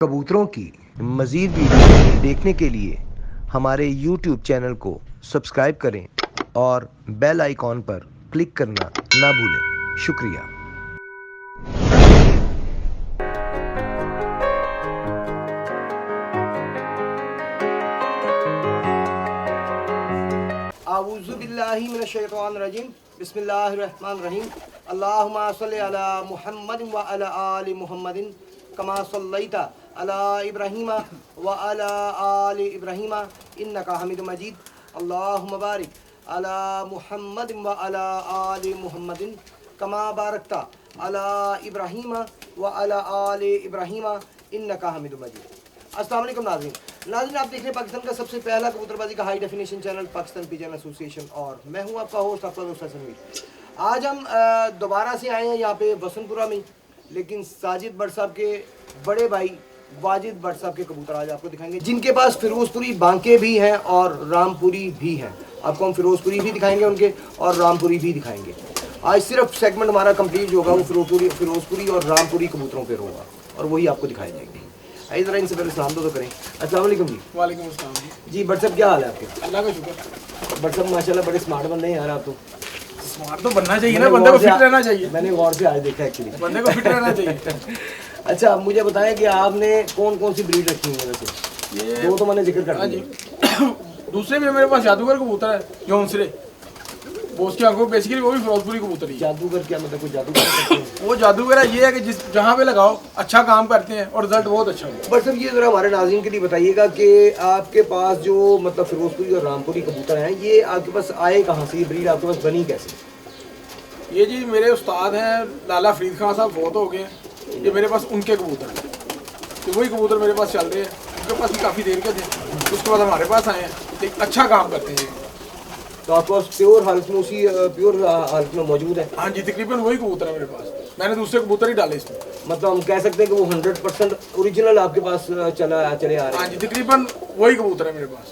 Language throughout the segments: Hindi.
कबूतरों की मज़ीद वीडियो देखने के लिए हमारे YouTube चैनल को सब्सक्राइब करें और बेल आइकॉन पर क्लिक करना ना भूलें। शुक्रिया। आऊज़ुबिल्लाहि मिनश्शैतानिर्रजीम बिस्मिल्लाहिर्रहमानिर्रहीम अल्लाहुम्मा सल्लि अला मुहम्मदिन व अला आलि मुहम्मदिन कमा सल्लैता अला इब्राहीम व अला आलि इब्राहीम इन्नका हमीदुम मजीद अल्लाहुम्मा बारिक अला मुहम्मदिन व अला आलि मुहम्मदिन कमा बारकता अला इब्राहीम व अला आलि इब्राहीम इन्नका हमीदुम मजीद। अस्सलाम वालेकुम नाज़रीन, आप देख रहे हैं पाकिस्तान का सबसे पहला कबूतरबाजी का high definition channel Pakistan pigeon association और मैं हूं आपका होस्ट आपका दोस्त हसन मीर। आज हम दोबारा से आए हैं यहाँ पे वसंतपुरा में, लेकिन साजिद भट्ट साहब के बड़े भाई वाजिद भट्ट साहब के कबूतर आज आपको दिखाएंगे, जिनके पास फिरोजपुरी बांके भी हैं और रामपुरी भी हैं। आपको हम फिरोजपुरी भी दिखाएंगे उनके और रामपुरी भी दिखाएंगे। आज सिर्फ सेगमेंट हमारा कंप्लीट जो होगा वो फिरोजपुरी और रामपुरी कबूतरों पर होगा और वही आपको दिखाए जाएंगे। आइए ज़रा इनसे पहले सलाम तो करें। अस्सलाम वालेकुम जी। वालेकुम अस्सलाम जी भट्ट साहब, क्या हाल है आपके? अल्लाह का शुक्र। भट्ट साहब माशाल्लाह बड़े स्मार्ट बंदे हैं यार आप तो। स्मार्ट तो बनना चाहिए ना, बंदे को फिट रहना चाहिए। मैंने गौर से आज देखा एक्चुअली, बंदे को फिट रहना चाहिए। अच्छा मुझे बताएं कि आपने कौन कौन सी ब्रीड रखी है? वैसे ये दो तो मैंने जिक्र कर हाँ दिया। जी दूसरे भी मेरे पास जादूगर कबूतर है जो उनसे वो उसकी आंखों बेसिकली वो भी फिरोजपुरी कबूतर ही है। जादूगर क्या मतलब? कोई जादूगर करते हैं? वो जादूगर है ये है कि जिस जहाँ पे लगाओ अच्छा काम करते हैं और रिजल्ट बहुत अच्छा होता है। बट सर ये ज़रा हमारे नाज़रीन के लिए बताइएगा कि आपके पास जो मतलब फिरोजपुरी और रामपुरी कबूतर हैं, ये आपके पास आए कहाँ से? ये ब्रीड आपके पास बनी कैसे? ये जी मेरे उस्ताद हैं लाला फरीद खान साहब, बहुत हो गए हैं। ये मेरे पास उनके कबूतर हैं, तो वही कबूतर मेरे पास चल रहे हैं। उनके पास भी काफ़ी देर के थे, उसके बाद हमारे पास आए हैं। एक अच्छा काम करते हैं। तो आपके पास प्योर हालत में उसी प्योर हालत में मौजूद है? हाँ जी, तकरीबन वही कबूतर है मेरे पास। मैंने दूसरे कबूतर ही डाले इसमें। मतलब हम कह सकते हैं कि वो 100% ओरिजिनल आपके पास चले आ रहे हैं? हाँ जी, तकरीबन वही कबूतर है मेरे पास।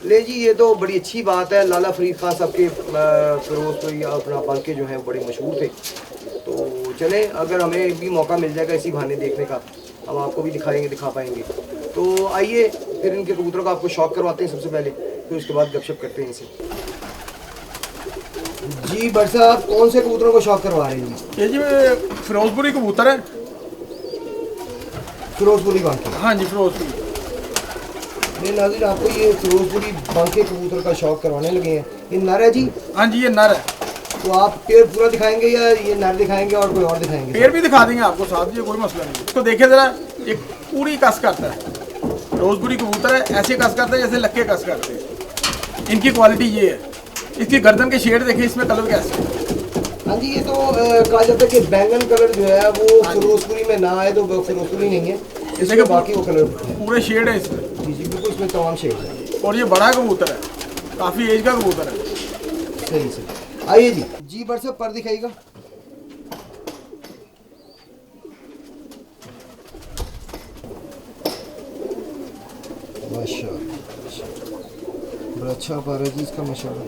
ले जी, ये तो बड़ी अच्छी बात है। लाला फरीद खान साहब के फिरोजपुरी अपना बांके जो हैं बड़े मशहूर थे। तो चले, अगर हमें भी मौका मिल जाएगा इसी बहाने देखने का, हम आपको भी दिखा पाएंगे। तो आइए फिर इनके कबूतरों का आपको शौक करवाते हैं सबसे पहले, फिर उसके बाद गपशप करते हैं इनसे। जी भट्ट साहब, कौन से कबूतरों को शौक करवा रहे हैं? ये जी फिरोजपुरी कबूतर है। फिरोजपुरी बांके? हाँ जी, फिरोजपुरी। ये नाज़रीन, आपको ये फिरोजपुरी बांके कबूतर का शौक करवाने लगे हैं। ये नर है जी? हाँ जी, ये नर है। तो आप पेड़ पूरा दिखाएंगे या ये नर दिखाएंगे और कोई और दिखाएंगे? पेड़ भी दिखा देंगे आपको साथ, ये कोई मसला नहीं। इसको देखे जरा, एक पूरी कस करता है। फिरोजपुरी कबूतर है, ऐसे कस करता है जैसे लक्के कस करते हैं। इनकी क्वालिटी ये है। इसकी गर्दन के शेड देखें, इसमें कलर कैसे है। हाँ जी, ये तो कहा जाता है कि बैंगन कलर जो है वो फिरोजपुरी में ना आए तो वो फिरोजपुरी नहीं है, इसमें बाकी वो कलर पूरे शेड है इसमें। जी जी बिल्कुल, इसमें तमाम शेड है। और ये बड़ा कबूतर है, काफ़ी एज का कबूतर है। सही सही। आइए जी। जी भट्ट साहब, पर दिखाइएगा। माशाल्लाह, बड़ा अच्छा पर है जी इसका, माशाल्लाह।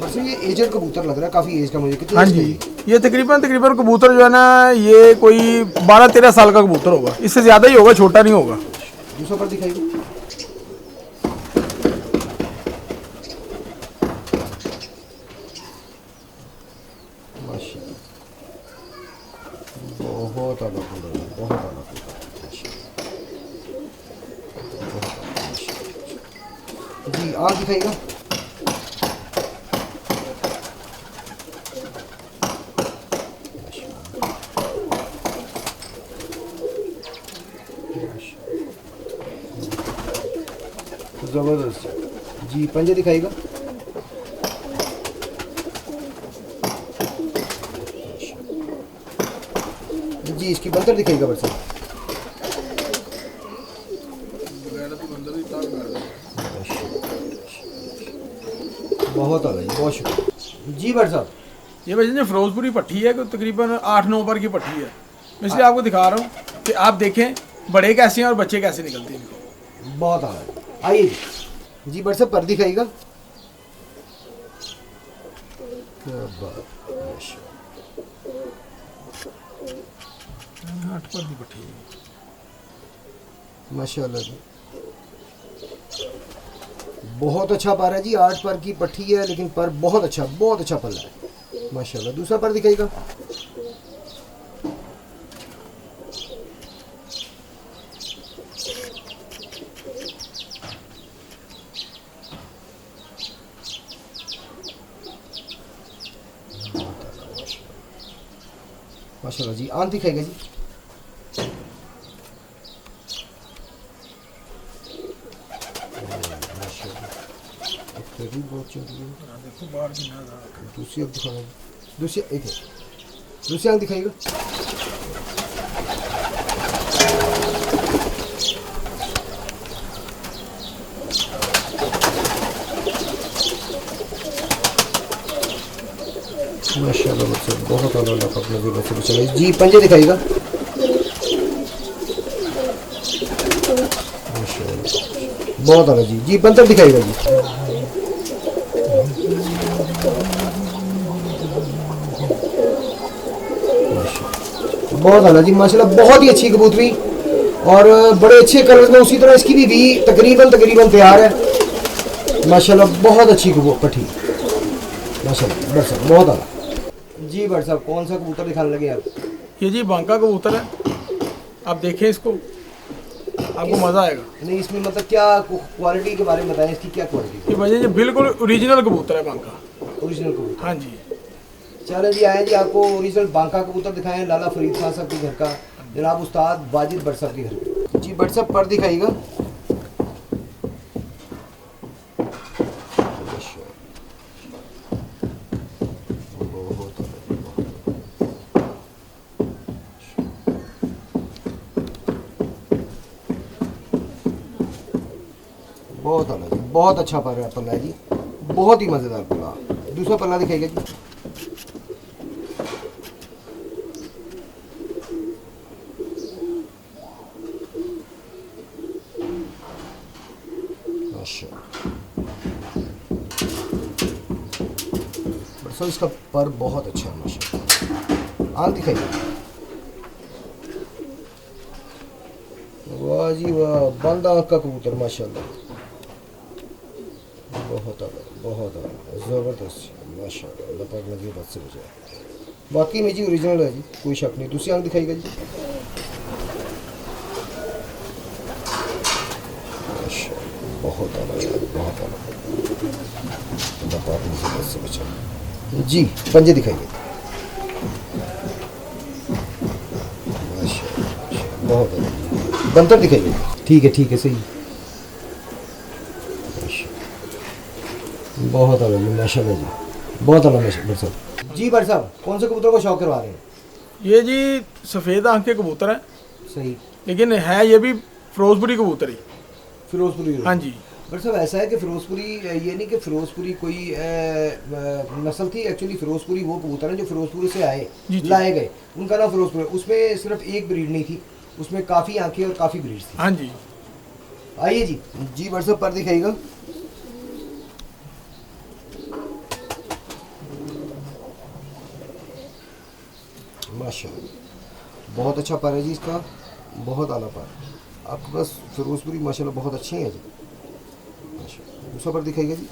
वैसे ये एजड कबूतर लग रहा है, काफ़ी एज का मुझे। कितनी हाँ एज का जी, है? ये तकरीबन कबूतर जो है ना, ये कोई 12-13 साल का कबूतर होगा। इससे ज़्यादा ही होगा, छोटा नहीं होगा। दूसरा पर दिखाइए। माशाल्लाह, बहुत आला कलर है, बहुत आला कलर है। जी आग दिखाइएगा। जबरदस्त। जी पंजे दिखाइएगा। जी इसकी बंतर दिखाइएगा बस। बहुत आ गई, बहुत शुक्रिया जी भट्ट साहब। ये वैसे जो फिरोजपुरी पट्टी है कि तकरीबन 8-9 पर की पट्टी है। मैं इसलिए आपको दिखा रहा हूँ कि आप देखें बड़े कैसे हैं और बच्चे कैसे निकलते हैं इनको। बहुत आ गई। आइए जी भट्ट साहब, पर दिखाइएगा। क्या बात, आठ पर दी पट्टी माशाल्लाह जी, बहुत अच्छा पर है जी। 8 पर की पट्टी है, लेकिन पर बहुत अच्छा पल्ला है माशाल्लाह। दूसरा पर दिखाएगा। माशाल्लाह जी, आंख दिखाएगा जी। बहुत चल रही है। देखो बाहर की ना दूसरी आंख दिखाना, दूसरी एक है, दूसरी आंख दिखाएगा। माशाल्लाह बच्चे बहुत अल्लाह पाक ने भी बच्चे चले जी। पंजे दिखाएगा। माशाल्लाह बहुत अल्लाह जी। जी बंतर दिखाएगा जी। बहुत अल्लाह जी माशाल्लाह, बहुत ही अच्छी कबूतरी और बड़े अच्छे कलर्स में। उसी तरह इसकी भी तकरीबन तैयार है माशाल्लाह। बहुत अच्छी पट्टी माशाल्लाह। बस बहुत अल्लाह जी। बट साहब कौन सा कबूतर दिखाने लगे आप? ये जी बांका कबूतर है, आप देखें इसको, आपको मज़ा आएगा। नहीं, इसमें मतलब क्या क्वालिटी के बारे में बताएं, इसकी क्या क्वालिटी? ये भैया जी बिल्कुल ओरिजिनल कबूतर है बांका। ओरिजिनल कबूतर? हाँ जी। चले जी, आए जी आपको ओरिजिनल बांका कबूतर दिखाएं लाला फरीद खान साहब के घर का, जनाब उस्ताद वाजिद भट्ट साहब के घर का जी। भट्ट साहब पर दिखाइएगा। बहुत अला जी, बहुत अच्छा पल्ला है जी, बहुत ही मज़ेदार पल्ला। दूसरा पल्ला दिखाइएगा जी। माशाल्लाह इसका पर बहुत अच्छा है माशाल्लाह। आंख दिखाइए। वाह जी वाह, बंद आंख का कबूतर माशाल्लाह। बहुत ज़बरदस्त माशाल्लाह। अल्लाह पाक नज़ीर बद से बचाए। वाकई में जी ओरिजिनल है जी, कोई शक नहीं। दूसरी आंख दिखाइएगा जी। माशाल्लाह बहुत अल्लाह पाक नज़ीर बद से बचाए जी। पंजे दिखाइए। माशाल्लाह बहुत अल्लाह। बंतर दिखाइए। ठीक है सही। बहुत अला जी माशाल्लाह जी, बहुत अला माशाल्लाह जी। भट्ट साहब कौन से कबूतर को शौक करवा रहे हैं? ये जी सफ़ेद आंख के कबूतर हैं, सही, लेकिन है ये भी फिरोजपुरी कबूतर ही। फिरोजपुरी? हाँ जी। भट्ट साहब ऐसा है कि फिरोजपुरी, ये नहीं कि फिरोजपुरी कोई नस्ल थी। एक्चुअली फिरोजपुरी वो कबूतर हैं जो फिरोजपुरी से लाए गए, उनका नाम फिरोजपुरी। उसमें सिर्फ एक ब्रीड नहीं थी, उसमें काफ़ी आंखें और काफ़ी ब्रीड थी। हाँ जी। आइए जी। जी भट्ट साहब पर दिखाइएगा। माशाल्लाह बहुत अच्छा पर है जी इसका, बहुत आला पर। आपके पास फिरोजपुरी माशाल्लाह बहुत अच्छे हैं जी माशाल्लाह। दूसरा पर दिखाइएगा जी।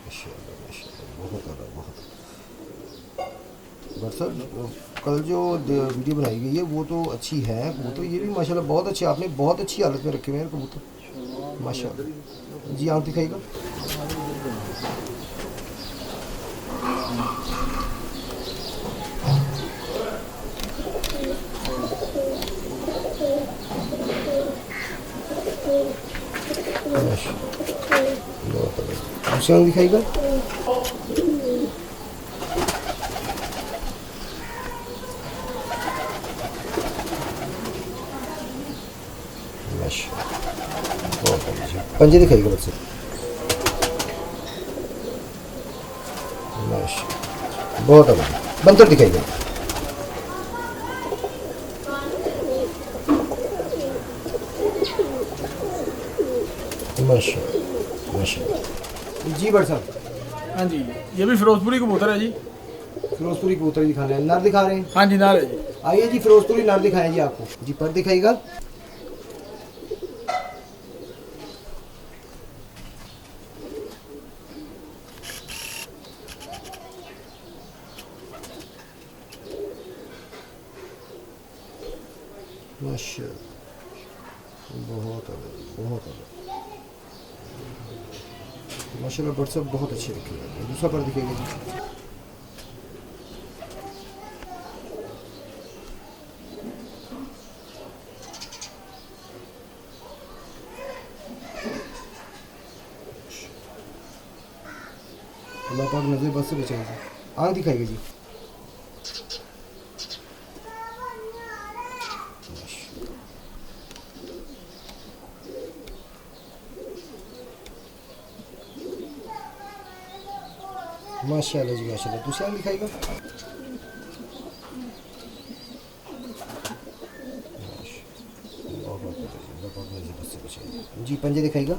माशाल्लाह बहुत आला, बहुत। बट सर कल जो वीडियो बनाई गई है वो तो अच्छी है कबूतर, ये भी माशाल्लाह बहुत अच्छे, आपने बहुत अच्छी हालत में रखे हुए हैं कबूतर माशाल्लाह जी। आप दिखाइएगा। दूसरा दिखाइएगा। पंजे दिखाइएगा बच्चे। बहुत अच्छा। बंतर दिखाइएगा। माशाल्लाह। जी बट साहब। हाँ जी, ये भी फिरोजपुरी कबूतर है जी। फिरोजपुरी कबूतर दिखा रहे हैं, नर दिखा रहे हैं। हाँ जी, नार है जी। आइए जी फिरोजपुरी नर दिखाएं जी आपको। जी पर दिखाइएगा। माशाल्लाह बहुत अलग, बहुत अलग माशाल्लाह। बट सब बहुत अच्छे रखे हुए हैं। दूसरा पर दिखाइएगा जी। अल्लाह पाक नजर बस से बचाएगा। आँख दिखाएगा जी। माशाल्लाह जी माशाल्लाह। दूसरा आँख दिखाएगा। जी पंजे दिखाएगा।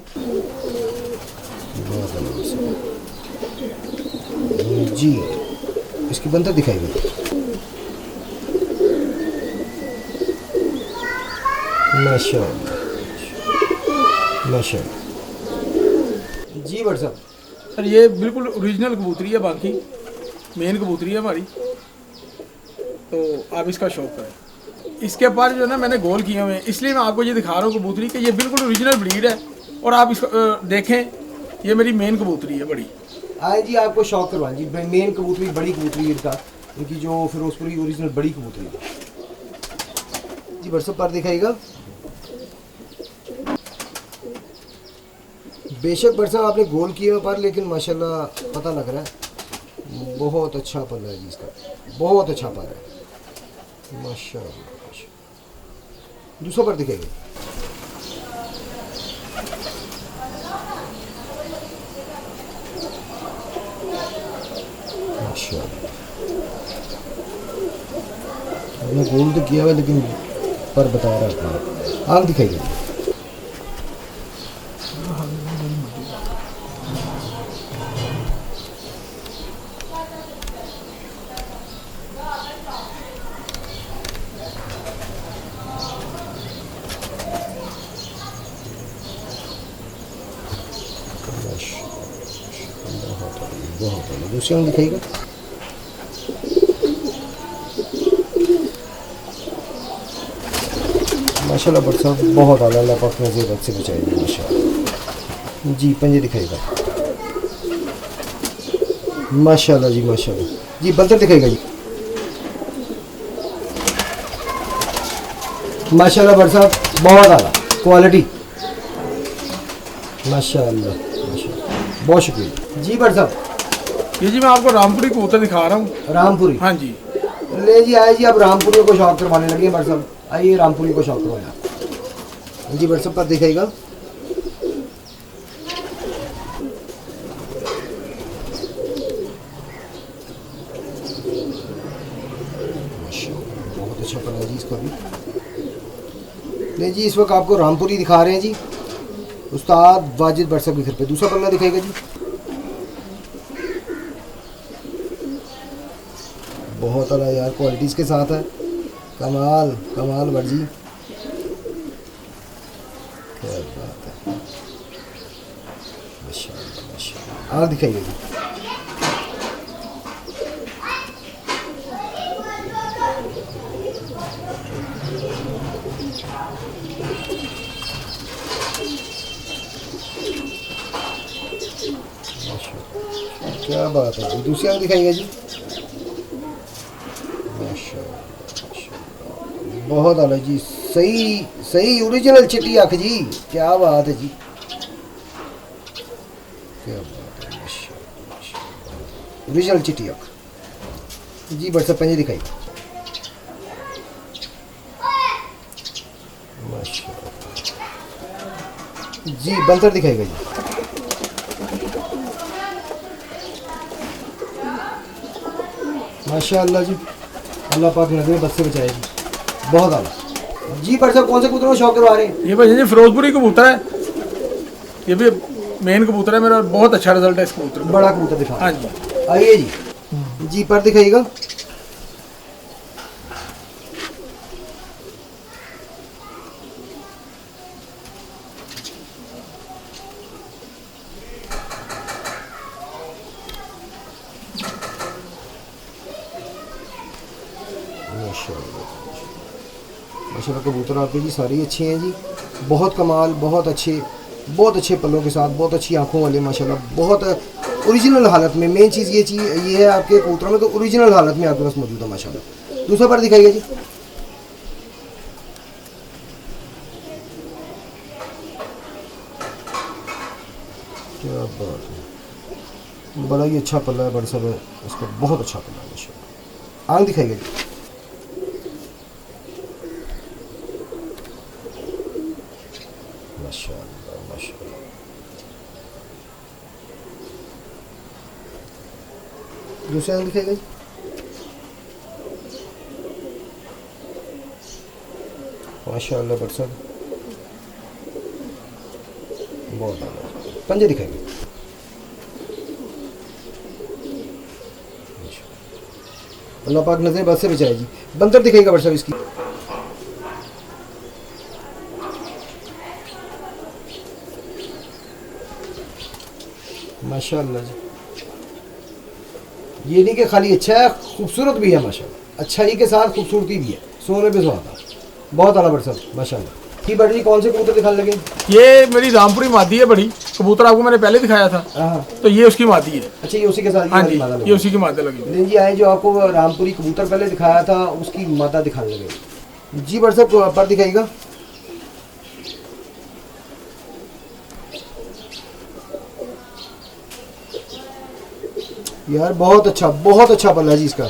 जी इसकी बंतर दिखाएगा। माशाल्लाह माशाल्लाह। जी बट साहब। सर ये बिल्कुल ओरिजिनल कबूतरी है, बाकी मेन कबूतरी है हमारी, तो आप इसका शौक करें। इसके पर जो है ना मैंने गोल किए हुए हैं, इसलिए मैं आपको ये दिखा रहा हूँ कबूतरी कि ये बिल्कुल ओरिजिनल ब्रीड है। और आप इसको देखें, ये मेरी मेन कबूतरी है बड़ी। आए जी आपको शौक करवाएं जी। मेन कबूतरी, बड़ी कबूतरी इनका, इनकी जो फिरोजपुरी ओरिजिनल बड़ी कबूतरी है जी। बट सब पर दिखाएगा। बेशक बट साहब आपने गोल किए हुए पर, लेकिन माशाल्लाह पता लग रहा है बहुत अच्छा पर है जी इसका, बहुत अच्छा पर है माशाल्लाह। दूसरा पर दिखाएगा। मैंने गोल तो किया हुआ लेकिन पर बता रहा था। आँख दिखाइए। बहुत दूसरी आँख दिखाइएगा। माशाल्लाह बट साहब बहुत आला, अल्लाह पाक नज़र बद से बचाएगा माशाल्लाह। जी पंजे दिखाएगा। माशाल्लाह जी माशाल्लाह। जी बंतर दिखाएगा जी। माशाल्लाह बट साहब बहुत आला क्वालिटी माशाल्लाह माशाल्लाह। बहुत शुक्रिया जी बट साहब। ये जी मैं आपको रामपुरी कबूतर दिखा रहा हूँ। रामपुरी। हाँ जी। ले जी आए जी, अब रामपुरी को शौक करवाने लगे बट साहब। आइए रामपुरी को शौक करवाया जी। बट सब पर दिखाएगा। बहुत अच्छा पड़ा जी इसका भी। ले जी इस वक्त आपको रामपुरी दिखा रहे हैं जी, उस्ताद वाजिद बट साहब के घर पे। दूसरा पल्ला दिखाएगा जी। बहुत अला यार क्वालिटीज़ के साथ है। कमाल कमाल बट जी, क्या बात है माशाल्लाह माशाल्लाह। आँख दिखाइए जी। क्या बात है जी। दूसरी आँख दिखाइएगा जी। बहुत आला जी, सही सही ओरिजिनल चिट्टी आँख जी। क्या बात है जी, क्या बात है माशाल्लाह। ओरिजिनल चिट्टी आँख जी। बट सब पंजे दिखाई। माशाल्लाह जी। बंतर दिखाएगा जी। माशाल्लाह जी, अल्लाह पाक नजर बस से बचाए जी। बहुत आला जी। बट साहब कौन से कबूतरों का शौक करवा रहे हैं? ये भाई जी फिरोजपुरी कबूतर है, ये भी मेन कबूतर है मेरा, बहुत अच्छा रिजल्ट है इस कबूतर का। बड़ा कबूतर दिखा। हाँ जी। आइए जी जी, पर दिखाइएगा। माशाल्लाह कबूतर आपके जी सारे अच्छे हैं जी, बहुत कमाल, बहुत अच्छे पल्लों के साथ, बहुत अच्छी आंखों वाले माशाल्लाह, बहुत ओरिजिनल हालत में। मेन चीज़ ये है आपके कबूतरों में तो ओरिजिनल हालत में आपके पास मौजूद है माशाल्लाह। दूसरा पर दिखाइए जी। क्या बात है, बड़ा ही अच्छा पल्ला है बड़ा सब है इसका, बहुत अच्छा पल्ला है माशाल्लाह। आंख दिखाइए जी। माशाल्लाह माशाल्लाह। दूसरे आंख दिखाइए जी। माशाल्लाह बट सब बहुत अच्छा। पंजे दिखाइए। अल्लाह पाक नजर बद से बचाए जी। बंदर दिखाएगा बट सब इसकी। माशाल्लाह जी, ये नहीं कि खाली अच्छा है, खूबसूरत भी है माशाल्लाह, अच्छाई के साथ खूबसूरती भी है, सोने पे सुहागा, बहुत आला बट सब माशाल्लाह। की बड़ी जी कौन से कबूतर दिखाने लगे? ये मेरी रामपुरी मादी है बड़ी, कबूतर आपको मैंने पहले दिखाया था, हाँ तो ये उसकी मादी है। अच्छा, ये उसी के साथ हाँ वाली जी, मादा ये लगी। उसी की मादा लगी। दिन जी आए जो आपको रामपुरी कबूतर पहले दिखाया था उसकी मादा दिखाने लगे जी। बट सब पर दिखाइएगा। यार बहुत अच्छा पल्ला है जी इसका,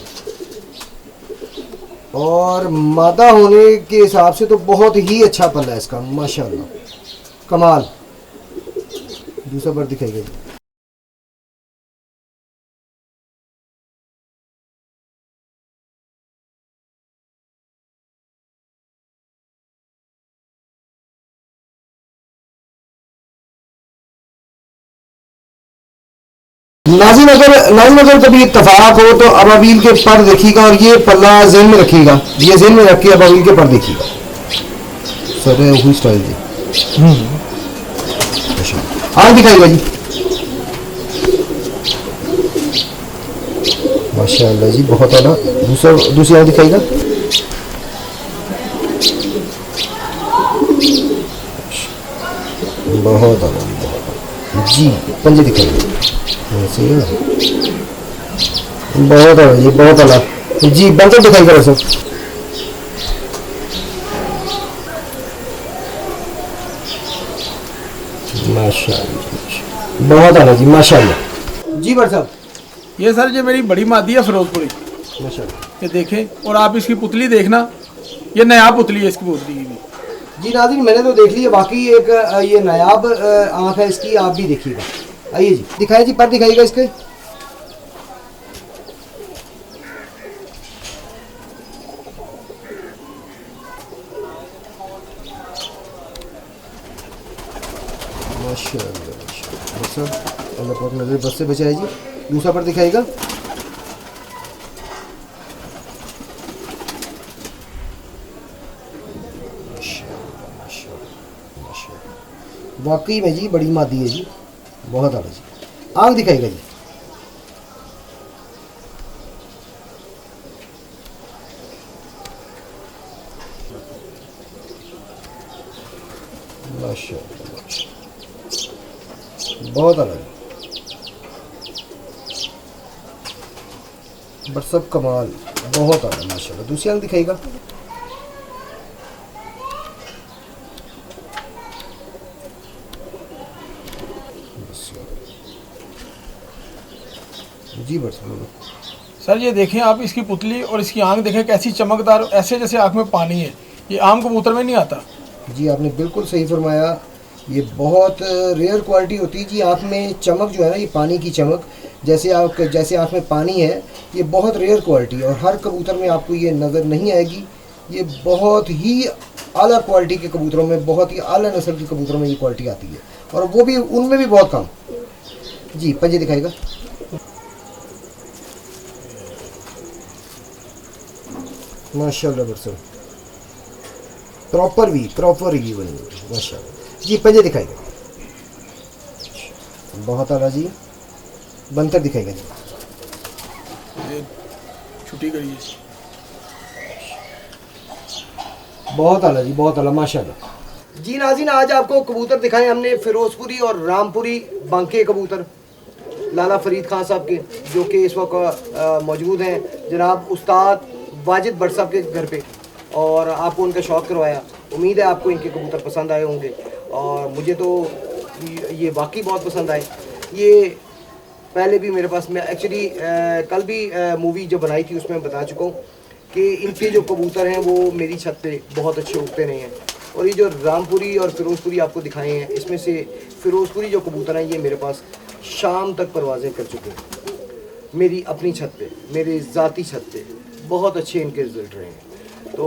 और मादा होने के हिसाब से तो बहुत ही अच्छा पल्ला है इसका माशाल्लाह, कमाल। दूसरा पर दिखाइएगा जी। नाज़िम अगर कभी इत्तेफाक हो तो अबाबील के पर देखिएगा और ये पल्ला जेन में रखिएगा, ये जेन में रख के अबाबील के पर देखिएगा। सर वही स्टाइल जी। आगे दिखाइएगा जी। माशाल्लाह जी बहुत आला। दूसरी आगे दिखाइएगा। बहुत आला जी। पंजे दिखाइएगा। बहुत है जी, बहुत आला जी। बंदर दिखाई करो सर। माशाल्लाह बहुत आला जी माशाल्लाह जी। बट साहब ये सर ये मेरी बड़ी मादी है फिरोजपुरी, माशाल्लाह। ये देखें, और आप इसकी पुतली देखना, ये नया पुतली है इसकी पुतली की भी। जी नाज़रीन मैंने तो देख लिया, बाकी एक ये नायाब आँख है इसकी, आप भी देखिएगा। आइए जी दिखाइए जी, पर दिखाइएगा इसके। माशाल्लाह अल्लाह पाक नजर बस से बचाए जी। दूसरा पर दिखाइएगा। वाकई में जी बड़ी मादी है जी, बहुत आला जी। आँख दिखाइएगा जी। माशाल्लाह बहुत आला जी, बट सब कमाल, बहुत आला माशाल्लाह। दूसरी आँख दिखाइएगा। जी बट सर ये देखें आप, इसकी पुतली और इसकी आंख देखें कैसी चमकदार, ऐसे जैसे आंख में पानी है, ये आम कबूतर में नहीं आता। जी आपने बिल्कुल सही फरमाया, ये बहुत रेयर क्वालिटी होती है जी। आँख में चमक जो है ना, ये पानी की चमक, जैसे आँख में पानी है, ये बहुत रेयर क्वालिटी है और हर कबूतर में आपको ये नज़र नहीं आएगी। ये बहुत ही आला क्वालिटी के कबूतरों में, बहुत ही आला नस्ल के कबूतरों में ये क्वालिटी आती है और वो भी उनमें भी बहुत कम। जी पंजे दिखाएगा। माशाल्लाह बरसो प्रॉपर वी बनी हुई है माशाल्लाह। जी पंजे दिखाएगा। बहुत आला जी। बंतर दिखाएगा जी। ये छुट्टी करिए। बहुत आला जी, बहुत आला माशाल्लाह। जी नाज़रीन, आज आपको कबूतर दिखाए हमने फिरोजपुरी और रामपुरी बांके कबूतर लाला फरीद खान साहब के, जो कि इस वक्त मौजूद हैं जनाब उस्ताद वाजिद भट्ट साहब के घर पे, और आपको उनका शौक़ करवाया। उम्मीद है आपको इनके कबूतर पसंद आए होंगे, और मुझे तो ये वाकई बहुत पसंद आए। ये पहले भी मेरे पास, मैं एक्चुअली कल भी मूवी जो बनाई थी उसमें बता चुका हूँ कि इनके जो कबूतर हैं वो मेरी छत पे बहुत अच्छे उगते नहीं हैं। और ये जो रामपुरी और फिरोजपुरी आपको दिखाए हैं, इसमें से फिरोजपुरी जो कबूतर हैं ये मेरे पास शाम तक परवाज़ें कर चुके हैं मेरी अपनी छत पे, मेरी ज़ाती छत पे। बहुत अच्छे इनके रिज़ल्ट रहे हैं। तो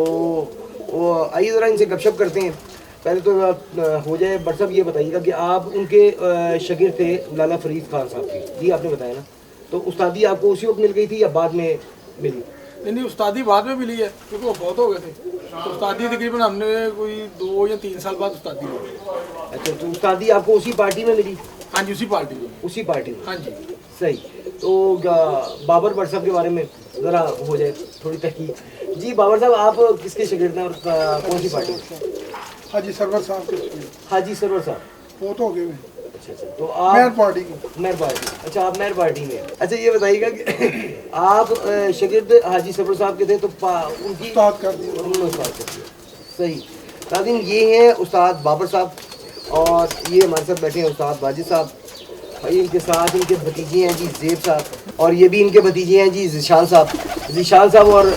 वो आइए ज़रा इनसे गपशप करते हैं। पहले तो हो जाए बट साहब, ये बताइएगा कि आप उनके शागिर्द थे लाला फरीद खान साहब की, जी आपने बताया ना, तो उस्तादी आपको उसी वक्त मिल गई थी या बाद में मिली? नहीं, उस्तादी बाद में मिली है क्योंकि वो बहुत हो गए थे। तो उस्तादी तकरीबन हमने कोई 2 या 3 साल बाद उस्तादी ली। अच्छा, तो उस्तादी आपको उसी पार्टी में मिली? हाँ जी, उसी पार्टी में। उसी पार्टी में, हाँ जी। सही। तो बाबर भट्ट साहब के बारे में ज़रा हो जाए थोड़ी तहकीक। जी बाबर साहब, आप किसके शागिर्द हैं और कौन सी पार्टी में? हाजी सरवर साहब के। हाजी सरवर साहब बहुत हो गए। अच्छा अच्छा, तो आप मेहर पार्टी की। मेहर पार्टी, अच्छा आप मेहर पार्टी में। अच्छा ये बताइएगा कि आप शागिर्द हाजी सरवर साहब के थे, तो उनकी उस्ताद कर दिया। उन्होंने उस्ताद कर दिया, सही। नाज़रीन, ये हैं उस्ताद बाबर साहब, और ये हमारे साथ बैठे हैं उस्ताद वाजिद साहब। भाई इनके साथ इनके भतीजे हैं जी ज़ेब साहब, और ये भी इनके भतीजे हैं जी ज़ीशान साहब। ज़ीशान साहब और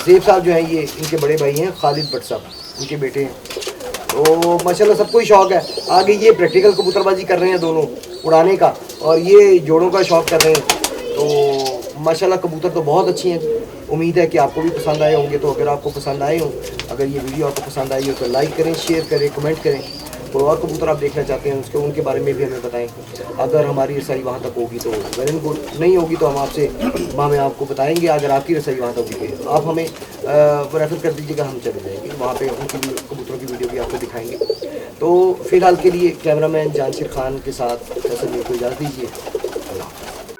ज़ेब साहब जो हैं ये इनके बड़े भाई हैं खालिद भट्ट साहब, उनके बेटे हैं। तो माशाल्लाह सबको ही शौक़ है। आगे ये प्रैक्टिकल कबूतरबाजी कर रहे हैं दोनों, उड़ाने का, और ये जोड़ों का शौक़ कर रहे हैं। तो माशाल्लाह कबूतर तो बहुत अच्छी हैं। उम्मीद है कि आपको भी पसंद आए होंगे। तो अगर आपको पसंद आए हों, अगर ये वीडियो आपको पसंद आई हो तो लाइक करें, शेयर करें, कमेंट करें। कोई और कबूतर आप देखना चाहते हैं उसके, उनके बारे में भी हमें बताएं। अगर हमारी रसाई वहाँ तक होगी तो वेल एंड गुड, नहीं होगी तो हम आपसे हमें आपको बताएंगे। अगर आपकी रसाई वहाँ तक होगी तो आप हमें रेफर कर दीजिएगा, हम चले जाएंगे वहाँ पे, उनकी कबूतरों की वीडियो भी आपको दिखाएंगे। तो फ़िलहाल के लिए कैमरामैन जानशीर खान के साथ फैसल को इजाज़त दीजिए। अल्लाह।